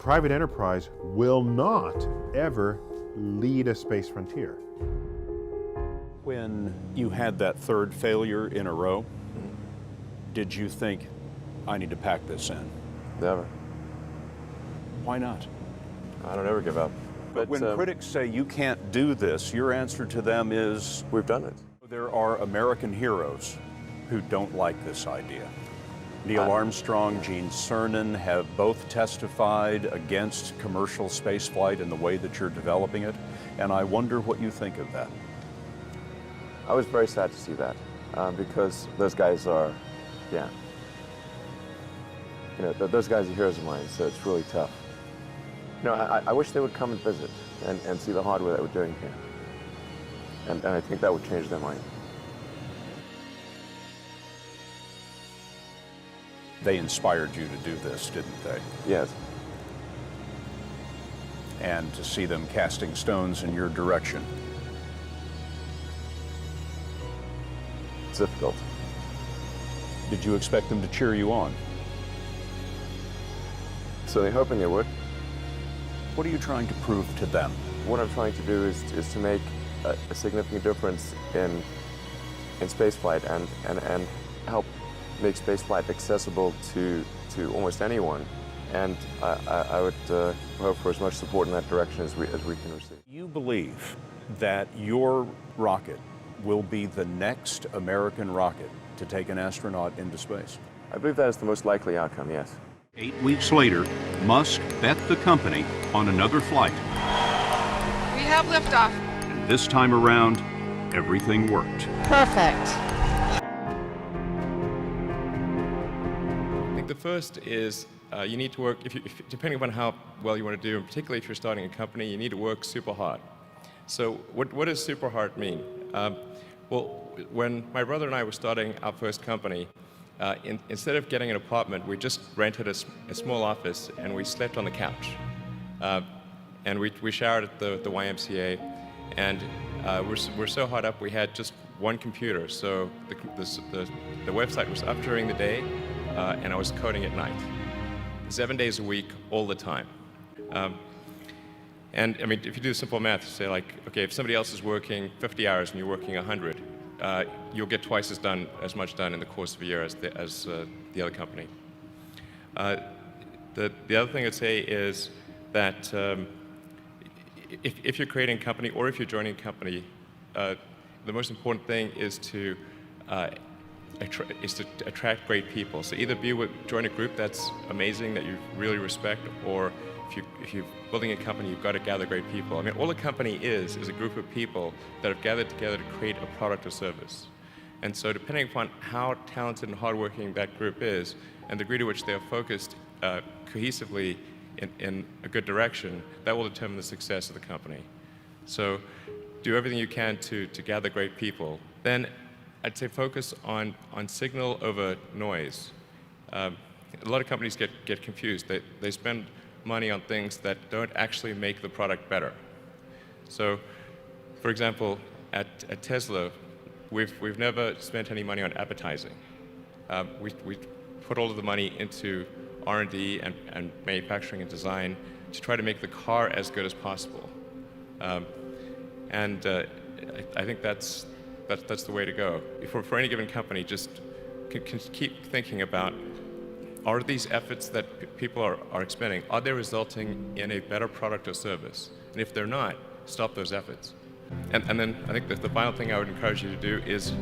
private enterprise will not ever lead a space frontier. When you had that third failure in a row, did you think, I need to pack this in? Never. Why not? I don't ever give up. But when critics say you can't do this, your answer to them is? We've done it. There are American heroes who don't like this idea. Neil Armstrong, Gene Cernan have both testified against commercial spaceflight and the way that you're developing it, and I wonder what you think of that. I was very sad to see that, because those guys are, yeah. You know, those guys are heroes of mine, so it's really tough. You know, I wish they would come and visit and see the hardware that we're doing here. And I think that would change their mind. They inspired you to do this, didn't they? Yes. And to see them casting stones in your direction. It's difficult. Did you expect them to cheer you on? So they're hoping they would. What are you trying to prove to them? What I'm trying to do is to make a significant difference in spaceflight and help make spaceflight accessible to almost anyone. And I would hope for as much support in that direction as we can receive. You believe that your rocket will be the next American rocket to take an astronaut into space? I believe that is the most likely outcome, yes. 8 weeks later, Musk bet the company on another flight. We have liftoff. And this time around, everything worked. Perfect. I think the first is you need to work, depending upon how well you want to do, and particularly if you're starting a company, you need to work super hard. So what does super hard mean? Well, when my brother and I were starting our first company, instead of getting an apartment, we just rented a small office and we slept on the couch. And we showered at the YMCA, and we're so hard up we had just one computer. So the website was up during the day, and I was coding at night, 7 days a week, all the time. And I mean, if you do simple math, say like, okay, if somebody else is working 50 hours and you're working 100, you'll get twice as much done in the course of a year as the other company. The other thing I'd say is that if you're creating a company or if you're joining a company, the most important thing is to attract great people. So either join a group that's amazing, that you really respect, or if you're building a company, you've got to gather great people. I mean, all a company is a group of people that have gathered together to create a product or service. And so depending upon how talented and hardworking that group is, and the degree to which they are focused cohesively in a good direction, that will determine the success of the company. So do everything you can to gather great people. Then I'd say focus on signal over noise. A lot of companies get confused. They spend money on things that don't actually make the product better. So, for example, at Tesla, we've never spent any money on advertising. We put all of the money into R&D and manufacturing and design to try to make the car as good as possible. And I think that's the way to go. For any given company, just keep thinking about, are these efforts that people are expending, are they resulting in a better product or service? And if they're not, stop those efforts. And then I think that the final thing I would encourage you to do is,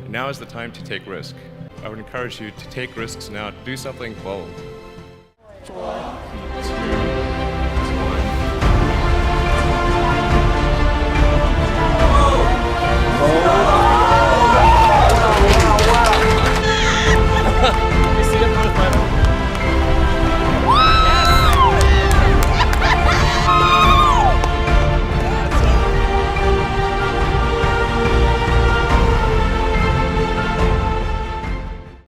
now is the time to take risk. I would encourage you to take risks now, do something bold. 4, 2,